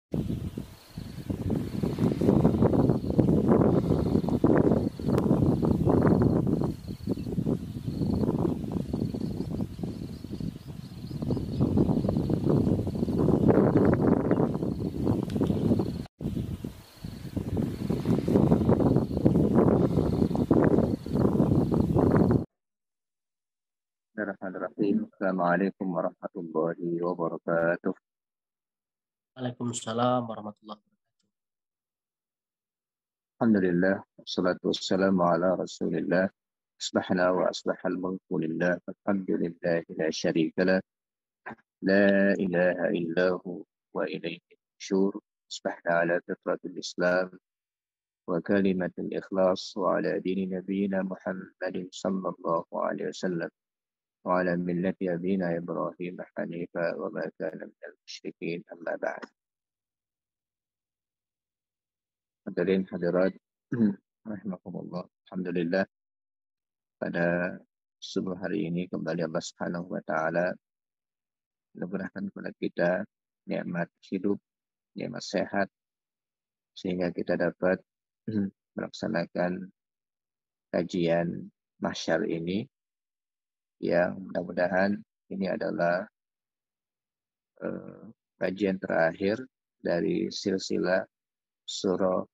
Bismillahirrahmanirrahim. Assalamualaikum warahmatullahi wabarakatuh. Waalaikumsalam warahmatullahi wabarakatuh. Alhamdulillah, wassalatu wassalamu ala rasulillah. Asbahna wa asbahal mulku lillah. Alhamdulillahi la syarika lah. La ilaha illahu wa ilaihi nusyur. Asbahna ala fitratul Islam wa kalimatul ikhlas wa ala dini nabiyina Muhammadin sallallahu alaihi wasallam. وعلى ملة أبينا إبراهيم حنيفا وما كان من المشركين أما بعد. Hadirin hadirat rahimakumullah. Alhamdulillah pada subuh hari ini kembali Allah Subhanahu wa taala menganugerahkan kepada kita nikmat hidup, nikmat sehat sehingga kita dapat melaksanakan kajian mahsyar ini yang mudah-mudahan ini adalah kajian terakhir dari silsilah surah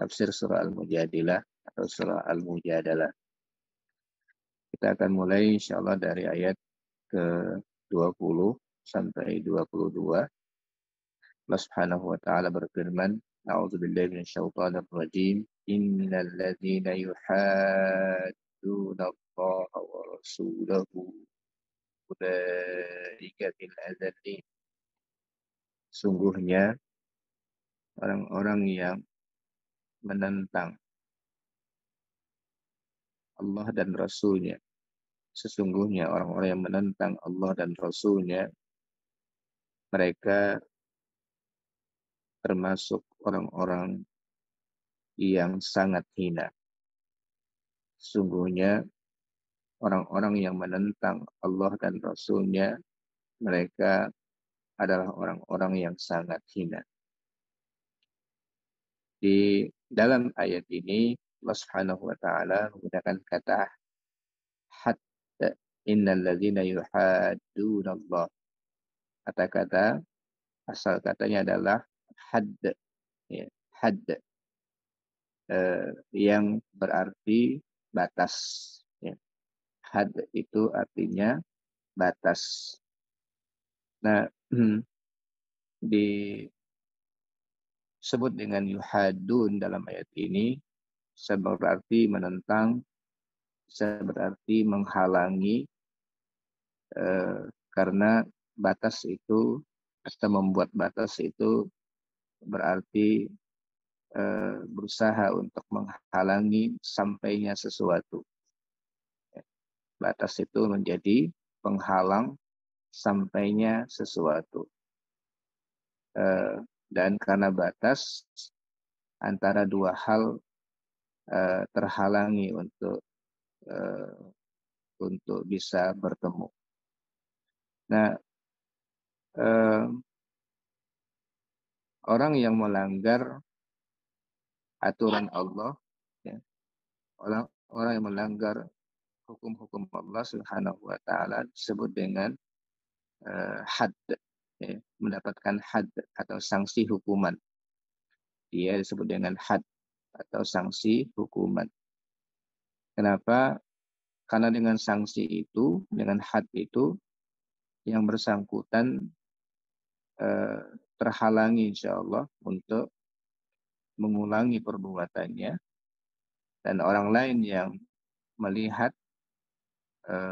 tafsir surah Al-Mujadilah atau surah Al-Mujadalah. Kita akan mulai insyaallah dari ayat ke-20 sampai 22. Allah Subhanahu wa taala berfirman, A'udzubillahi minasyaitonir rajim. Innal ladzina yuhadduna Allah wa rasulahu ulaika fil adzallin. Sungguhnya orang-orang yang menentang Allah dan Rasul-Nya. Sesungguhnya orang-orang yang menentang Allah dan Rasul-Nya, mereka termasuk orang-orang yang sangat hina. Sesungguhnya orang-orang yang menentang Allah dan Rasul-Nya, mereka adalah orang-orang yang sangat hina. Di dalam ayat ini Allah Subhanahu wa taala menggunakan kata hatta innal ladzina yuhadduna Allah. Kata-kata asal katanya adalah hadd, ya, hadd yang berarti batas, ya. Hadd itu artinya batas. Nah, disebut dengan yuhadun dalam ayat ini berarti menentang, berarti menghalangi, karena batas itu atau membuat batas itu berarti berusaha untuk menghalangi sampainya sesuatu. Batas itu menjadi penghalang sampainya sesuatu. Dan karena batas antara dua hal terhalangi untuk bisa bertemu. Nah, orang yang melanggar aturan Allah, ya, orang yang melanggar hukum-hukum Allah Subhanahu wa taala disebut dengan had, ya, mendapatkan had atau sanksi hukuman. Dia disebut dengan had atau sanksi hukuman. Kenapa? Karena dengan sanksi itu, dengan had itu, yang bersangkutan terhalangi insyaallah untuk mengulangi perbuatannya, dan orang lain yang melihat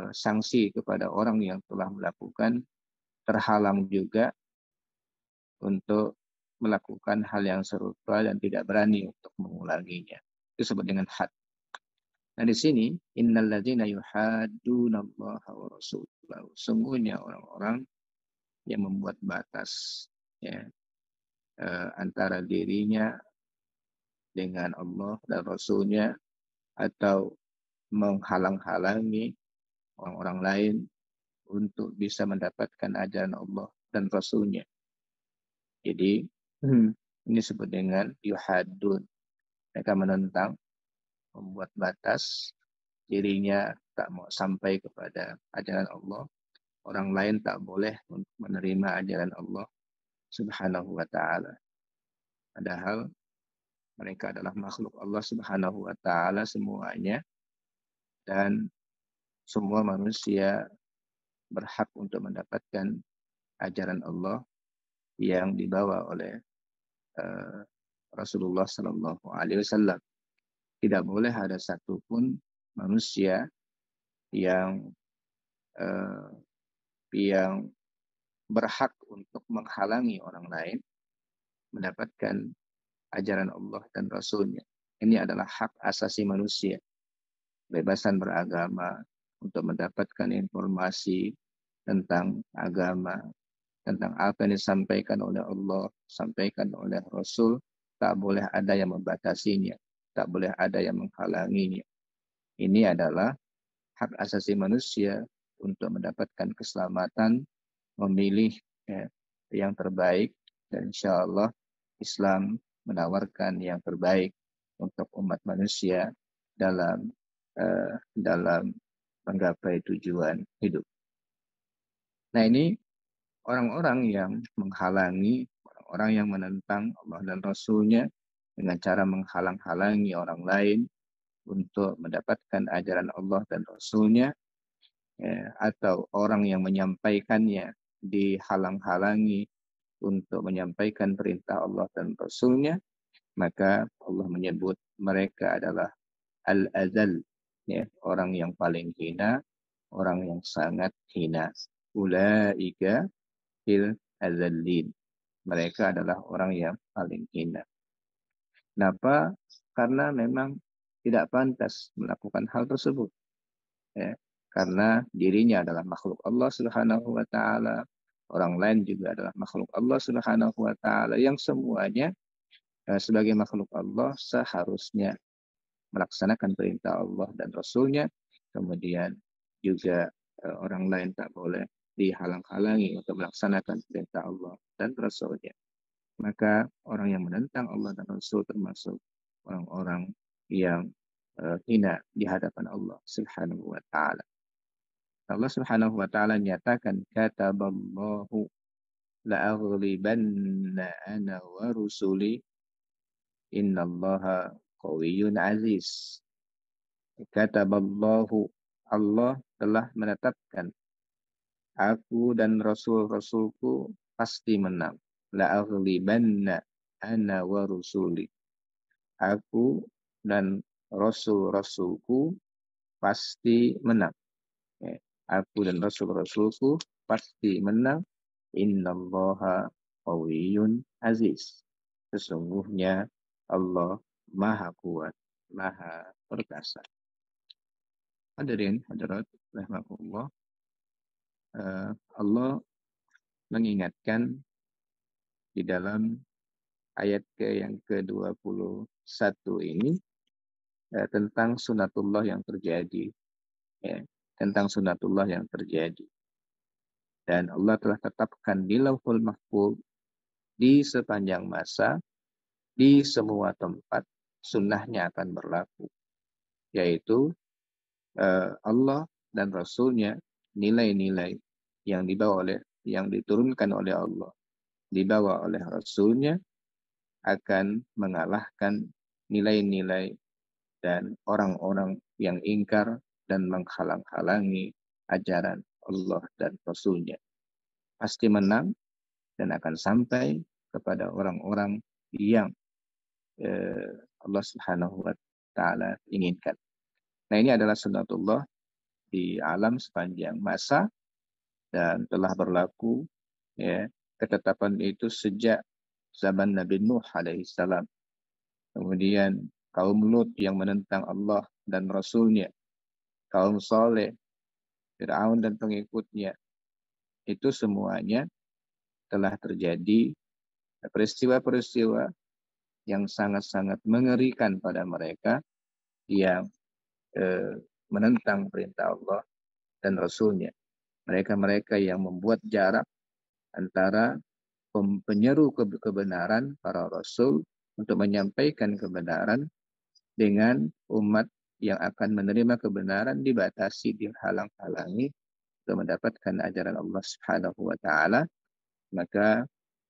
sanksi kepada orang yang telah melakukan terhalang juga untuk melakukan hal yang serupa dan tidak berani untuk mengulanginya. Itu disebut dengan had. Nah di sini innal ladzina yuhaddunallaha wa rasulahu, sungguhnya orang-orang yang membuat batas, ya, antara dirinya dengan Allah dan Rasul-Nya, atau menghalang-halangi orang-orang lain untuk bisa mendapatkan ajaran Allah dan Rasul-Nya. Jadi Ini disebut dengan yuhadun. Mereka menentang, membuat batas, dirinya tak mau sampai kepada ajaran Allah. Orang lain tak boleh menerima ajaran Allah Subhanahu wa ta'ala. Padahal mereka adalah makhluk Allah Subhanahu wa ta'ala semuanya, dan semua manusia berhak untuk mendapatkan ajaran Allah yang dibawa oleh uh, Rasulullah Sallallahu Alaihi Wasallam. Tidak boleh ada satupun manusia yang uh, yang berhak untuk menghalangi orang lain mendapatkan ajaran Allah dan Rasulnya. Ini adalah hak asasi manusia, kebebasan beragama, untuk mendapatkan informasi tentang agama, tentang apa yang disampaikan oleh Allah, sampaikan oleh Rasul. Tak boleh ada yang membatasinya, tak boleh ada yang menghalanginya. Ini adalah hak asasi manusia untuk mendapatkan keselamatan, memilih yang terbaik, dan insya Allah Islam menawarkan yang terbaik untuk umat manusia dalam dalam menggapai tujuan hidup. Nah, ini orang-orang yang menghalangi, orang-orang yang menentang Allah dan Rasul-Nya dengan cara menghalang-halangi orang lain untuk mendapatkan ajaran Allah dan Rasul-Nya, atau orang yang menyampaikannya dihalang-halangi untuk menyampaikan perintah Allah dan Rasul-Nya, maka Allah menyebut mereka adalah al-azal, orang yang paling hina, orang yang sangat hina. Ulaika fil azallin. Mereka adalah orang yang paling hina. Kenapa? Karena memang tidak pantas melakukan hal tersebut. Ya. Karena dirinya adalah makhluk Allah Subhanahu wa ta'ala. Orang lain juga adalah makhluk Allah Subhanahu wa ta'ala. Yang semuanya sebagai makhluk Allah seharusnya melaksanakan perintah Allah dan Rasul-Nya. Kemudian juga orang lain tak boleh dihalang-halangi untuk melaksanakan perintah Allah dan Rasul-Nya. Maka orang yang menentang Allah dan Rasul termasuk orang-orang yang hina di hadapan Allah Subhanahu wa ta'ala. Allah Subhanahu wa ta'ala nyatakan, kataballahu la'aghlibanna ana wa rusuli innallaha qawiyyun aziz. Kataballahu, Allah telah menetapkan, aku dan rasul-rasulku pasti menang. La'aghlibanna ana wa rusuli. Aku dan rasul-rasulku pasti menang. Aku dan rasul-rasulku pasti menang. Innallaha qawiyyun aziz. Sesungguhnya Allah Maha Kuat, Maha Perkasa. Hadirin hadirat rahimakumullah, Allah mengingatkan di dalam ayat yang ke-21 ini tentang sunatullah yang terjadi, ya, tentang sunatullah yang terjadi. Dan Allah telah tetapkan di Lauhul Mahfuz di sepanjang masa, di semua tempat, sunnahnya akan berlaku. Yaitu Allah dan Rasul-Nya, nilai-nilai yang diturunkan oleh Allah, dibawa oleh Rasul-Nya, akan mengalahkan nilai-nilai dan orang-orang yang ingkar dan menghalang-halangi ajaran Allah dan Rasul-Nya. Pasti menang dan akan sampai kepada orang-orang yang Allah Subhanahu wa ta'ala inginkan. Nah, ini adalah sunnatullah di alam sepanjang masa dan telah berlaku, ya, ketetapan itu sejak zaman Nabi Nuh alaihissalam. Kemudian kaum Lut yang menentang Allah dan Rasul-Nya, kaum Saleh, Fir'aun dan pengikutnya, itu semuanya telah terjadi peristiwa-peristiwa yang sangat-sangat mengerikan pada mereka yang menentang perintah Allah dan Rasul-Nya. Mereka-mereka yang membuat jarak antara penyeru kebenaran para rasul untuk menyampaikan kebenaran dengan umat yang akan menerima kebenaran dibatasi, dihalang-halangi untuk mendapatkan ajaran Allah Subhanahu wa taala, maka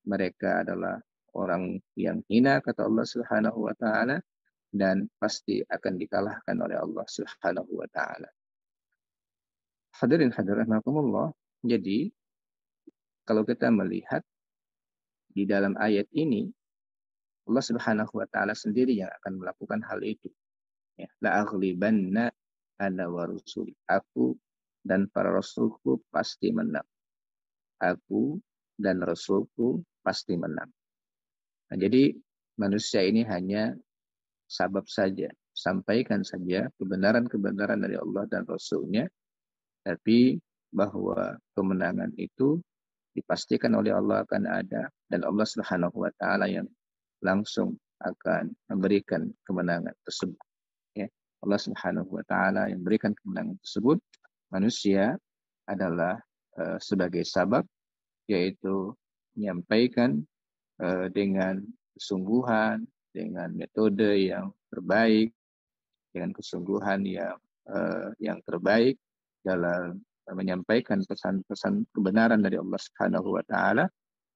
mereka adalah orang yang hina kata Allah Subhanahu wa taala dan pasti akan dikalahkan oleh Allah Subhanahu wa taala. Hadirin hadirat rahimakumullah. Jadi kalau kita melihat di dalam ayat ini, Allah Subhanahu wa taala sendiri yang akan melakukan hal itu. Ya, la aghlibanna ana wa rusuli. Aku dan para rasulku pasti menang. Aku dan rasulku pasti menang. Nah, jadi manusia ini hanya sabab saja, sampaikan saja kebenaran-kebenaran dari Allah dan Rasul-Nya, tapi bahwa kemenangan itu dipastikan oleh Allah akan ada, dan Allah Subhanahu wa taala yang langsung akan memberikan kemenangan tersebut. Ya. Allah Subhanahu wa taala yang memberikan kemenangan tersebut, manusia adalah sebagai sabab, yaitu menyampaikan dengan kesungguhan, dengan metode yang terbaik, dengan kesungguhan yang terbaik dalam menyampaikan pesan-pesan kebenaran dari Allah Subhanahu wa taala.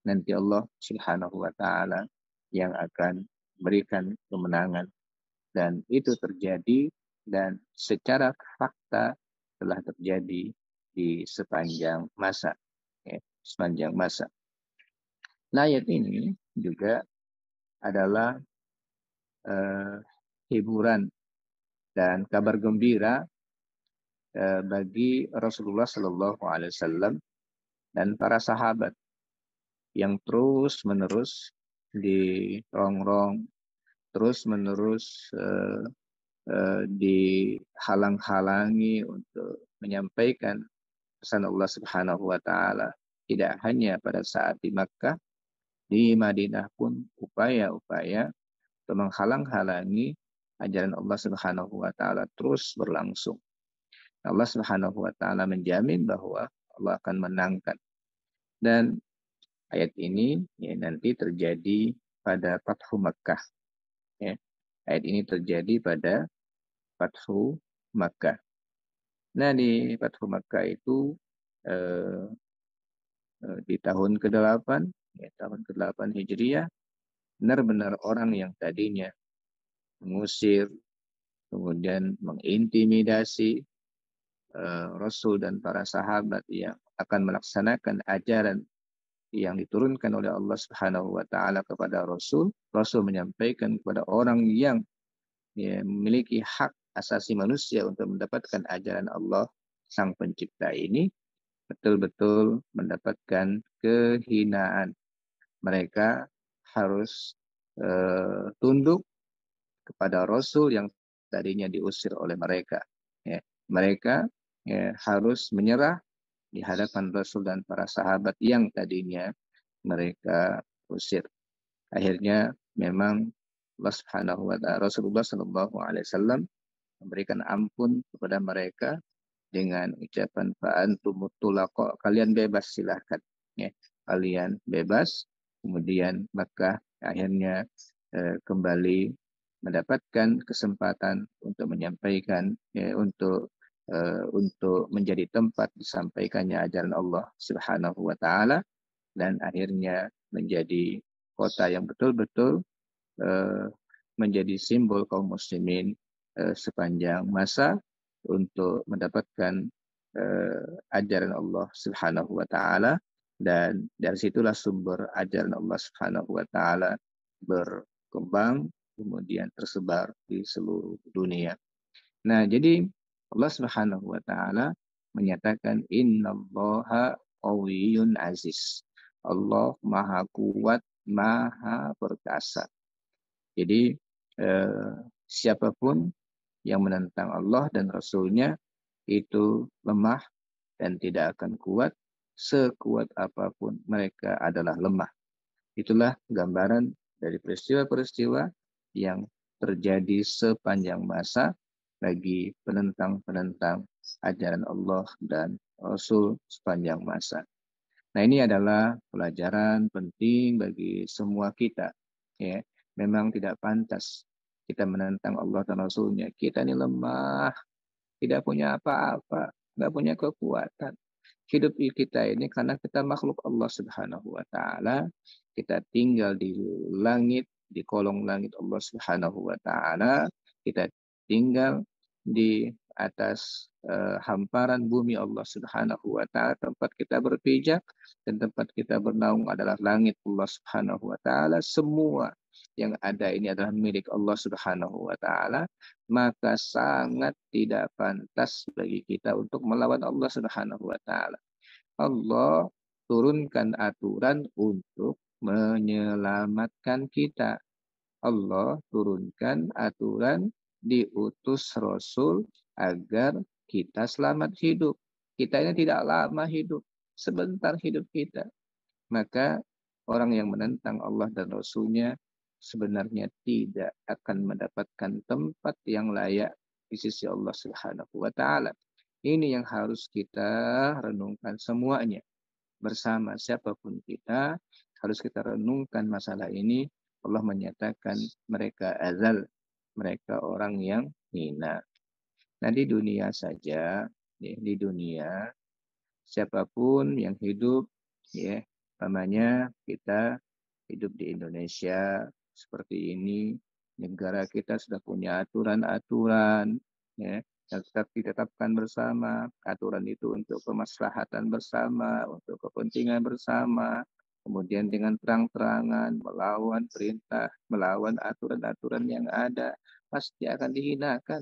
Nanti Allah Subhanahu wa taala yang akan berikan kemenangan, dan itu terjadi dan secara fakta telah terjadi di sepanjang masa, ya, sepanjang masa. Nah, ayat ini juga adalah hiburan dan kabar gembira bagi Rasulullah Shallallahu Alaihi Wasallam dan para sahabat yang terus-menerus dirongrong, terus-menerus dihalang-halangi untuk menyampaikan pesan Allah Subhanahu Wa Taala. Tidak hanya pada saat di Makkah, di Madinah pun upaya-upaya untuk menghalang-halangi ajaran Allah Subhanahu wa taala terus berlangsung. Allah Subhanahu wa taala menjamin bahwa Allah akan menangkan. Dan ayat ini ya, nanti terjadi pada Fathu Makkah. Ya. Ayat ini terjadi pada Fathu Makkah. Nah, di Fathu Makkah itu di tahun ke-8, ya, tahun ke-8 Hijriah, benar-benar orang yang tadinya mengusir, kemudian mengintimidasi Rasul dan para sahabat yang akan melaksanakan ajaran yang diturunkan oleh Allah Subhanahu wa taala kepada Rasul. Rasul menyampaikan kepada orang yang ya, memiliki hak asasi manusia untuk mendapatkan ajaran Allah Sang Pencipta ini, betul-betul mendapatkan kehinaan. Mereka harus tunduk kepada Rasul yang tadinya diusir oleh mereka. Ya. Mereka ya, harus menyerah di hadapan Rasul dan para sahabat yang tadinya mereka usir. Akhirnya memang Allah Subhanahu wa taala, Rasulullah Shallallahu Alaihi Wasallam memberikan ampun kepada mereka dengan ucapan fa'antum mutlaqa, kalian bebas, silahkan. Ya, kalian bebas. Kemudian maka akhirnya kembali mendapatkan kesempatan untuk menyampaikan, ya, untuk menjadi tempat disampaikannya ajaran Allah Subhanahu wa taala, dan akhirnya menjadi kota yang betul-betul menjadi simbol kaum muslimin sepanjang masa untuk mendapatkan ajaran Allah Subhanahu wa taala, dan dari situlah sumber ajaran Allah Subhanahu wa taala berkembang kemudian tersebar di seluruh dunia. Nah, jadi Allah Subhanahu wa taala menyatakan innallaha qawiyyun aziz. Allah Maha Kuat, Maha Perkasa. Jadi siapapun yang menentang Allah dan Rasul-Nya itu lemah dan tidak akan kuat. Sekuat apapun mereka adalah lemah. Itulah gambaran dari peristiwa-peristiwa yang terjadi sepanjang masa bagi penentang-penentang ajaran Allah dan Rasul sepanjang masa. Nah, ini adalah pelajaran penting bagi semua kita. Ya, memang tidak pantas kita menentang Allah dan Rasulnya. Kita ini lemah, tidak punya apa-apa, nggak punya kekuatan. Hidup kita ini karena kita makhluk Allah Subhanahu wa taala, kita tinggal di langit, di kolong langit Allah Subhanahu wa taala, kita tinggal di atas hamparan bumi Allah Subhanahu wa taala, tempat kita berpijak dan tempat kita bernaung adalah langit Allah Subhanahu wa taala. Semua yang ada ini adalah milik Allah Subhanahu wa taala, maka sangat tidak pantas bagi kita untuk melawan Allah Subhanahu wa taala. Allah turunkan aturan untuk menyelamatkan kita. Allah turunkan aturan diutus Rasul agar kita selamat hidup. Kita ini tidak lama hidup, sebentar hidup kita. Maka orang yang menentang Allah dan Rasulnya sebenarnya tidak akan mendapatkan tempat yang layak di sisi Allah Subhanahu wa taala. Ini yang harus kita renungkan semuanya. Bersama siapapun kita, harus kita renungkan masalah ini. Allah menyatakan mereka azal, mereka orang yang hina. Nah, di dunia saja, di dunia siapapun yang hidup, ya, namanya kita hidup di Indonesia seperti ini, negara kita sudah punya aturan-aturan, ya, yang tetap ditetapkan bersama. Aturan itu untuk kemaslahatan bersama, untuk kepentingan bersama. Kemudian dengan terang-terangan melawan perintah, melawan aturan-aturan yang ada, pasti akan dihinakan,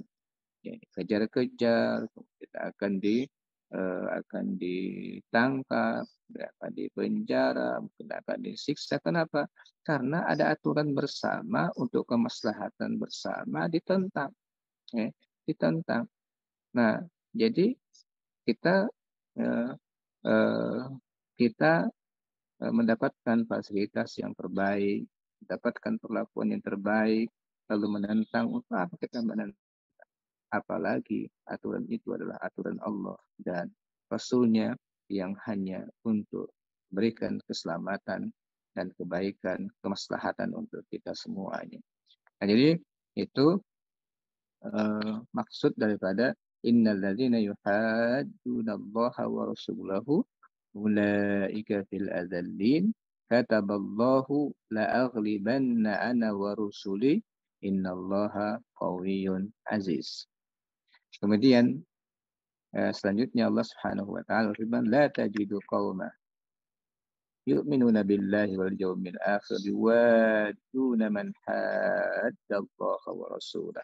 ya, kejar-kejar, kita akan ditangkap, akan dipenjara, mungkin akan disiksa. Kenapa? Karena ada aturan bersama untuk kemaslahatan bersama ditentang, ya, ditentang. Nah, jadi kita eh, eh, kita mendapatkan fasilitas yang terbaik, mendapatkan perlakuan yang terbaik, lalu menentang. Untuk apa kita menentang? Apalagi aturan itu adalah aturan Allah dan Rasulnya yang hanya untuk berikan keselamatan dan kebaikan, kemaslahatan untuk kita semuanya. Nah, jadi itu maksud daripada innalladzina yuhaddunallaha wa rasulahu ulaika fil adzallin kataballahu la'aghlibanna ana wa rusuli innallaha qawiyyun aziz. Kemudian selanjutnya Allah Subhanahu wa taala firman la tajidu qauma yu'minuna billahi wal yawmil akhir yuwadduna man hadda Allah wa rasulah.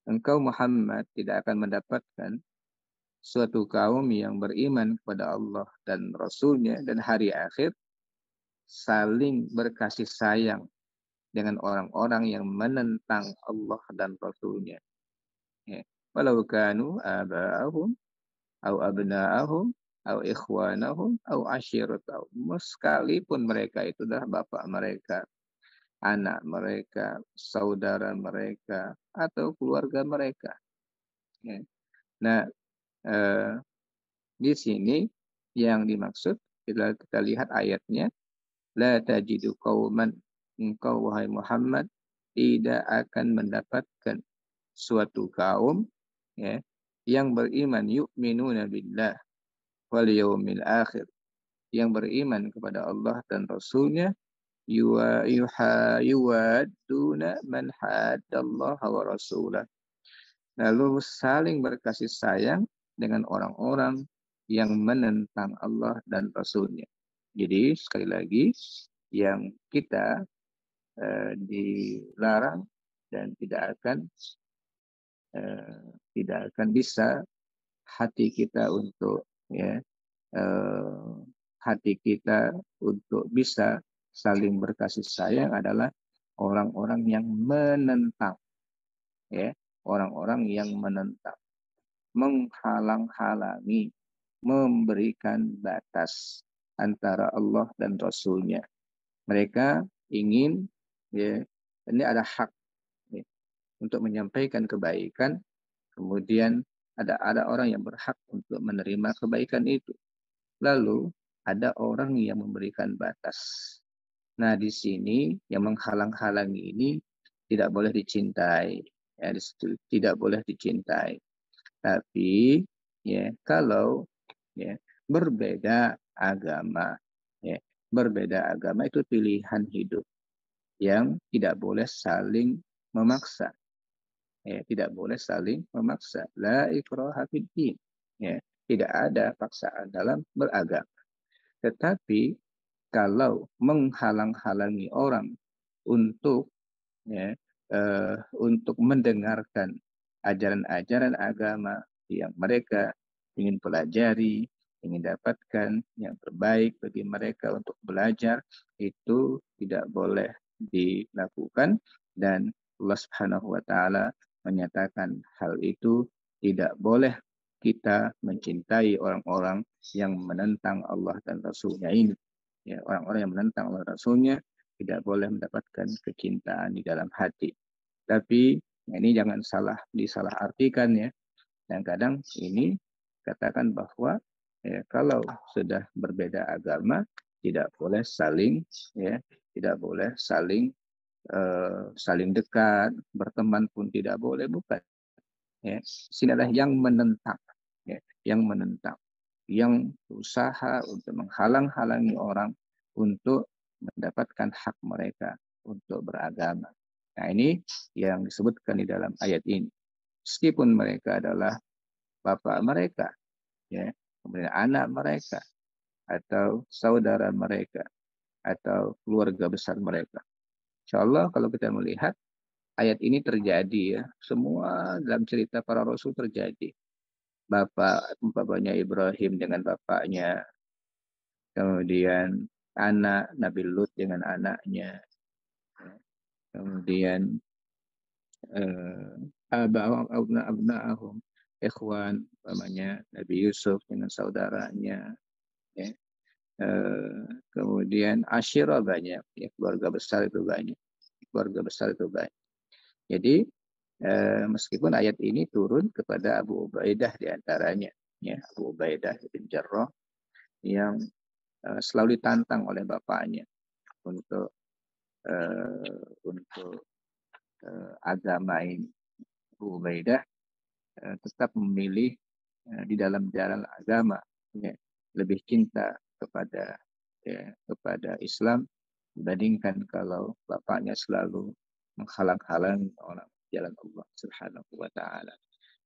Engkau Muhammad tidak akan mendapatkan suatu kaum yang beriman kepada Allah dan Rasulnya dan hari akhir saling berkasih sayang dengan orang-orang yang menentang Allah dan Rasulnya. Ya. Walau kanu aba'ahum au abna'ahum au ikhwanahum au asyiratahum. Sekalipun mereka itu adalah bapak mereka, anak mereka, saudara mereka, atau keluarga mereka. Ya. Nah, di sini yang dimaksud kita lihat ayatnya, la tajidu qauman, engkau wahai Muhammad tidak akan mendapatkan suatu kaum, ya, yang beriman yu'minuna billah wal yaumil akhir, yang beriman kepada Allah dan Rasulnya yuwadduna man haddallaha wa rasulah, lalu saling berkasih sayang dengan orang-orang yang menentang Allah dan Rasulnya. Jadi sekali lagi yang kita dilarang dan tidak akan bisa hati kita untuk, ya, eh, hati kita untuk bisa saling berkasih sayang adalah orang-orang yang menentang, ya, orang-orang yang menentang, menghalang-halangi, memberikan batas antara Allah dan Rasulnya. Mereka ingin, ya, ini ada hak, ya, untuk menyampaikan kebaikan, kemudian ada orang yang berhak untuk menerima kebaikan itu. Lalu ada orang yang memberikan batas. Nah, di sini yang menghalang-halangi ini tidak boleh dicintai, ya, tidak boleh dicintai. Tapi ya kalau ya berbeda agama, ya berbeda agama itu pilihan hidup yang tidak boleh saling memaksa. Ya, tidak boleh saling memaksa. La ikraha fid din. Ya, tidak ada paksaan dalam beragama. Tetapi kalau menghalang-halangi orang untuk ya, untuk mendengarkan ajaran-ajaran agama yang mereka ingin pelajari, ingin dapatkan yang terbaik bagi mereka untuk belajar, itu tidak boleh dilakukan, dan Allah Subhanahu wa taala menyatakan hal itu tidak boleh kita mencintai orang-orang yang menentang Allah dan Rasul-Nya ini. Ya, orang-orang yang menentang Allah dan Rasul-Nya tidak boleh mendapatkan kecintaan di dalam hati. Tapi ini jangan disalahartikan ya. Dan kadang ini katakan bahwa ya, kalau sudah berbeda agama tidak boleh saling ya, tidak boleh saling dekat, berteman pun tidak boleh, bukan. Ya, sinilah yang menentang, ya, yang menentang, yang berusaha untuk menghalang-halangi orang untuk mendapatkan hak mereka untuk beragama. Nah, ini yang disebutkan di dalam ayat ini. Meskipun mereka adalah bapak mereka, ya, kemudian anak mereka, atau saudara mereka, atau keluarga besar mereka. Insya Allah kalau kita melihat ayat ini terjadi ya, semua dalam cerita para rasul terjadi. Bapaknya Ibrahim dengan bapaknya, kemudian anak Nabi Lut dengan anaknya, kemudian abna'ahum ikhwan, namanya Nabi Yusuf dengan saudaranya, ya. Kemudian asyirah banyak, ya, keluarga besar itu banyak, jadi meskipun ayat ini turun kepada Abu Ubaidah di antaranya, ya, Abu Ubaidah bin Jarrah yang selalu ditantang oleh bapaknya untuk agama ini. Abu Ubaidah tetap memilih di dalam jalan agama, ya, lebih cinta kepada Islam dibandingkan kalau bapaknya selalu menghalang-halangi orang jalan Allah Subhanahu wa taala.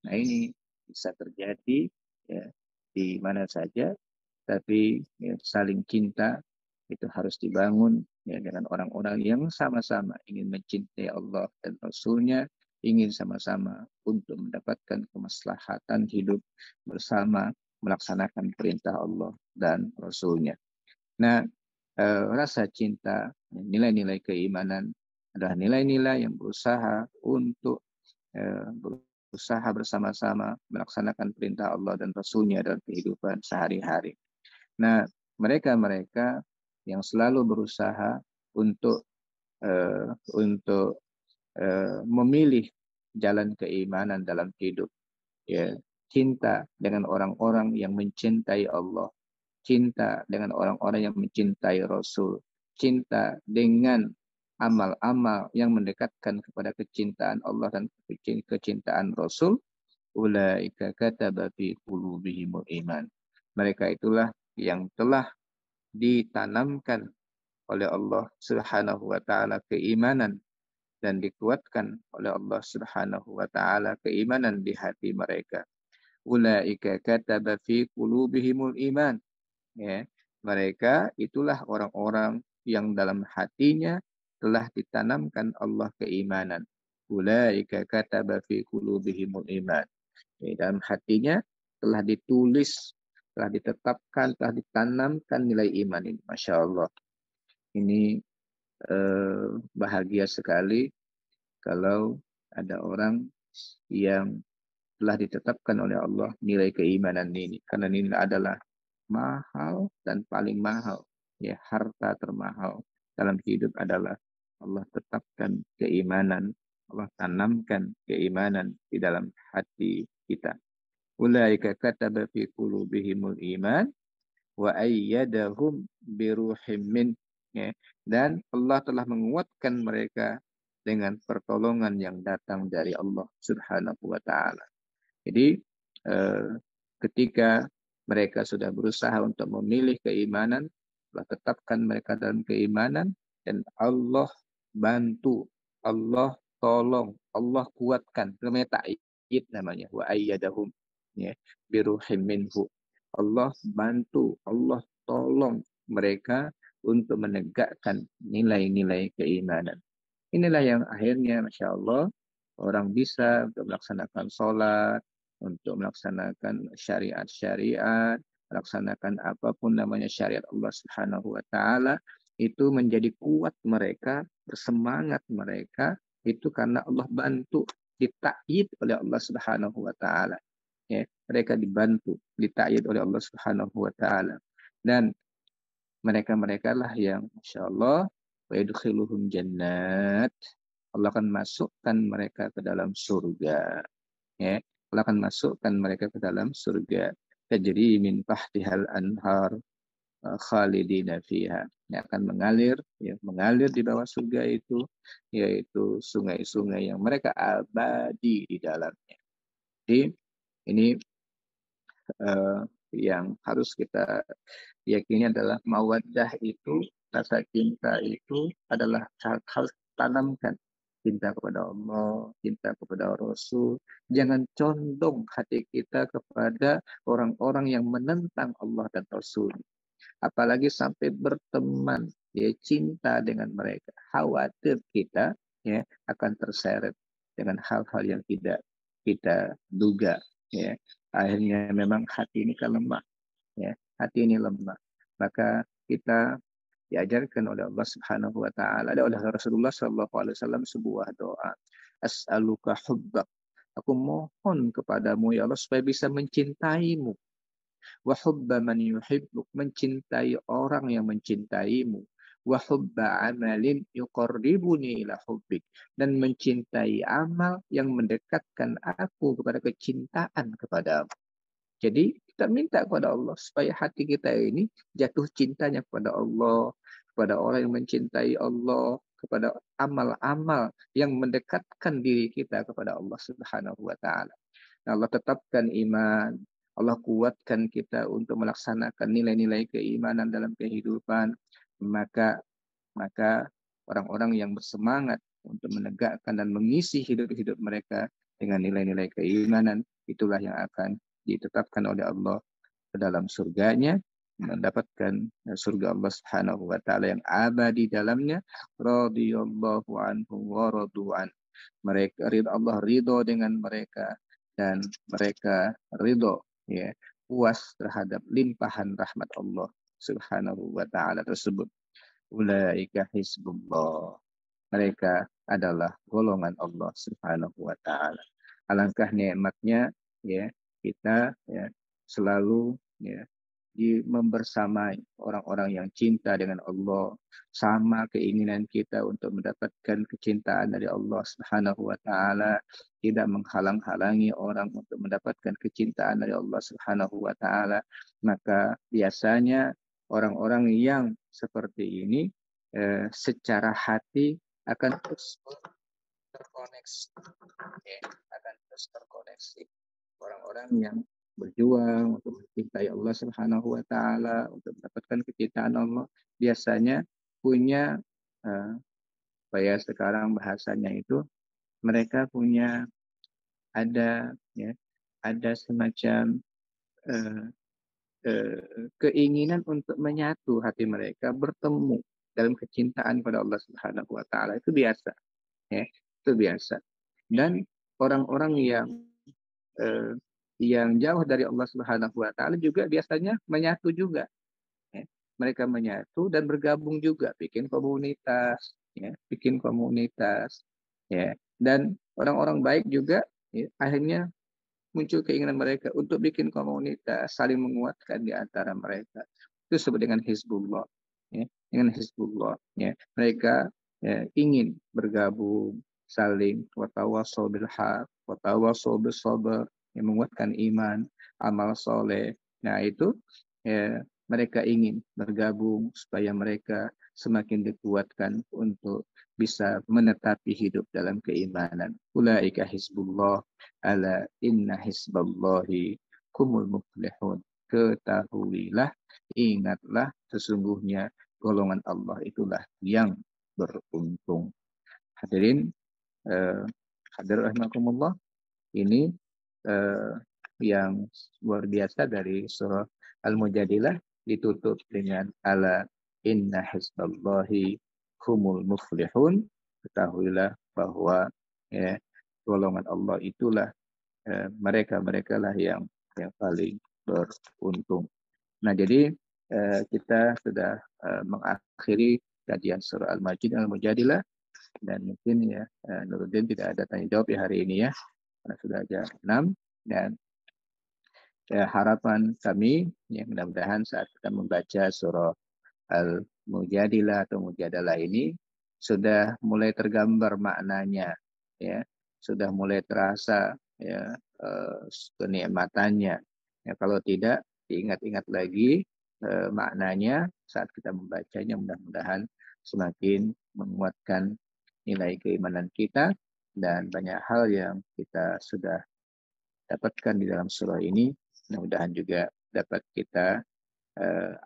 Nah, ini bisa terjadi ya di mana saja, tapi ya, saling cinta itu harus dibangun ya dengan orang-orang yang sama-sama ingin mencintai Allah dan Rasul-Nya, ingin sama-sama untuk mendapatkan kemaslahatan hidup bersama, melaksanakan perintah Allah dan Rasul-Nya. Nah, rasa cinta, nilai-nilai keimanan adalah nilai-nilai yang berusaha untuk berusaha bersama-sama melaksanakan perintah Allah dan Rasul-Nya dalam kehidupan sehari-hari. Nah, mereka-mereka yang selalu berusaha untuk memilih jalan keimanan dalam hidup, ya, cinta dengan orang-orang yang mencintai Allah, cinta dengan orang-orang yang mencintai Rasul, cinta dengan amal-amal yang mendekatkan kepada kecintaan Allah dan kecintaan Rasul, ulaika kataba fi qulubihimul iman. Mereka itulah yang telah ditanamkan oleh Allah Subhanahu wa taala keimanan, dan dikuatkan oleh Allah Subhanahu wa taala keimanan di hati mereka. Ulaika kataba fi qulubihimul iman. Ya, mereka itulah orang-orang yang dalam hatinya telah ditanamkan Allah keimanan. Ulaika kataba fi qulubihimul iman. Ya, dalam hatinya telah ditulis, telah ditetapkan, telah ditanamkan nilai iman ini. Masya Allah. Ini bahagia sekali kalau ada orang yang telah ditetapkan oleh Allah nilai keimanan ini. Karena ini adalah mahal dan paling mahal. Ya, harta termahal dalam hidup adalah Allah tetapkan keimanan, Allah tanamkan keimanan di dalam hati kita. Ulaika kataba fi qulubihimul iman. wa ayyadahum biruhim min, ya. Dan Allah telah menguatkan mereka dengan pertolongan yang datang dari Allah Subhanahu wa taala. Jadi eh, ketika mereka sudah berusaha untuk memilih keimanan, Allah tetapkan mereka dalam keimanan, dan Allah bantu, Allah tolong, Allah kuatkan. Namanya ta'yid namanya, wa ayyadahum, ya, biruhim minhu. Allah bantu, Allah tolong mereka untuk menegakkan nilai-nilai keimanan. Inilah yang akhirnya, Masya Allah, orang bisa untuk melaksanakan sholat, untuk melaksanakan syariat-syariat, melaksanakan apapun namanya syariat Allah Subhanahu wa taala, itu menjadi kuat mereka, bersemangat mereka itu karena Allah bantu, ditakyid oleh Allah Subhanahu wa taala. Ya, mereka dibantu, ditakyid oleh Allah Subhanahu wa taala. Dan mereka-mereka lah yang Masya Allah, wa yudkhiluhum jannat, Allah akan masukkan mereka ke dalam surga. Ya, Allah akan masukkan mereka ke dalam surga. Tajri min tahtihal anhar khalidina fiha. Yang akan mengalir, ya, mengalir di bawah surga itu, yaitu sungai-sungai yang mereka abadi di dalamnya. Jadi ini eh, yang harus kita yakini adalah mawaddah itu, rasa cinta itu adalah harus tanamkan. Cinta kepada Allah, cinta kepada Rasul. Jangan condong hati kita kepada orang-orang yang menentang Allah dan Rasul. Apalagi sampai berteman, ya, cinta dengan mereka. Khawatir kita, ya, akan terseret dengan hal-hal yang tidak kita duga. Ya. Akhirnya memang hati ini kan lemah. Ya. Hati ini lemah. Maka kita diajarkan oleh Allah Subhanahu wa taala, oleh Rasulullah sallallahu alaihi wasallam, sebuah doa. As'aluka hubbak. Aku mohon kepadamu ya Allah supaya bisa mencintaimu. Wa hubba man yuhibbuk, mencintai orang yang mencintaimu. Wa hubba amalin yuqarribuni ila hubbik, dan mencintai amal yang mendekatkan aku kepada kecintaan kepadamu. Jadi kita minta kepada Allah supaya hati kita ini jatuh cintanya kepada Allah, kepada orang yang mencintai Allah, kepada amal-amal yang mendekatkan diri kita kepada Allah Subhanahu wa taala. Allah tetapkan iman, Allah kuatkan kita untuk melaksanakan nilai-nilai keimanan dalam kehidupan, maka maka orang-orang yang bersemangat untuk menegakkan dan mengisi hidup-hidup mereka dengan nilai-nilai keimanan, itulah yang akan ditetapkan oleh Allah ke dalam surganya, mendapatkan surga Allah Subhanahu wa taala yang abadi dalamnya. Radhiyallahu anhu wa radu'an. Mereka Allah ridho dengan mereka, dan mereka ridho, ya, puas terhadap limpahan rahmat Allah Subhanahu wa taala tersebut. Ulaika hizbullah. Mereka adalah golongan Allah Subhanahu wa taala. Alangkah nikmatnya, ya, kita, ya, selalu, ya, membersamai orang-orang yang cinta dengan Allah, sama keinginan kita untuk mendapatkan kecintaan dari Allah Subhanahu wa taala, tidak menghalang-halangi orang untuk mendapatkan kecintaan dari Allah Subhanahu wa taala. Maka biasanya orang-orang yang seperti ini secara hati akan terus terkoneksi, ya, akan terus terkoneksi. Orang-orang yang berjuang untuk mencintai Allah Subhanahu wa taala, untuk mendapatkan kecintaan Allah, biasanya punya apa ya, sekarang bahasanya itu, mereka punya, ada, ya, ada semacam eh, keinginan untuk menyatu hati mereka, bertemu dalam kecintaan pada Allah Subhanahu wa taala. Itu biasa, ya. Itu biasa. Dan orang-orang eh, yang jauh dari Allah Subhanahu wa taala juga biasanya menyatu juga, ya. Mereka menyatu dan bergabung juga, bikin komunitas, ya, bikin komunitas, ya. Dan orang-orang baik juga, ya, akhirnya muncul keinginan mereka untuk bikin komunitas, saling menguatkan di antara mereka. Itu disebut dengan Hizbullah, ya, dengan Hizbullah, ya. Mereka, ya, ingin bergabung, saling watawasau bil haq, watawasau bis sabr, yang menguatkan iman, amal soleh. Nah itu, ya, mereka ingin bergabung supaya mereka semakin dikuatkan untuk bisa menetapi hidup dalam keimanan. Ulaika hizbullah ala inna hizballahi kumul muflihun. Ketahuilah, ingatlah, sesungguhnya golongan Allah itulah yang beruntung. Hadirin, hadir rahimakumullah, ini yang luar biasa dari surah Al-Mujadilah ditutup dengan ala inna hizballahi humul muflihun. Ketahuilah bahwa ya, golongan Allah itulah mereka-mereka lah yang paling beruntung. Nah, jadi kita sudah mengakhiri kajian surah Al-Mujadilah, dan mungkin ya Nuruddin tidak ada tanya jawab ya hari ini ya, karena sudah jam 6, dan harapan kami ya mudah-mudahan saat kita membaca surah Al-Mujadilah atau Mujadalah ini sudah mulai tergambar maknanya, ya, sudah mulai terasa ya kenikmatannya. Ya, kalau tidak diingat-ingat lagi maknanya saat kita membacanya, mudah-mudahan semakin menguatkan nilai keimanan kita, dan banyak hal yang kita sudah dapatkan di dalam surah ini mudah-mudahan juga dapat kita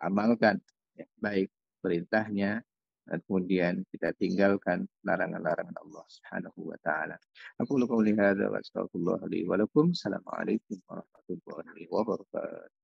amalkan, ya, baik perintahnya dan kemudian kita tinggalkan larangan-larangan Allah Subhanahu wa taala. Aku qouli hadza wa astaghfirullah li wa lakum. Assalamualaikum warahmatullahi wabarakatuh.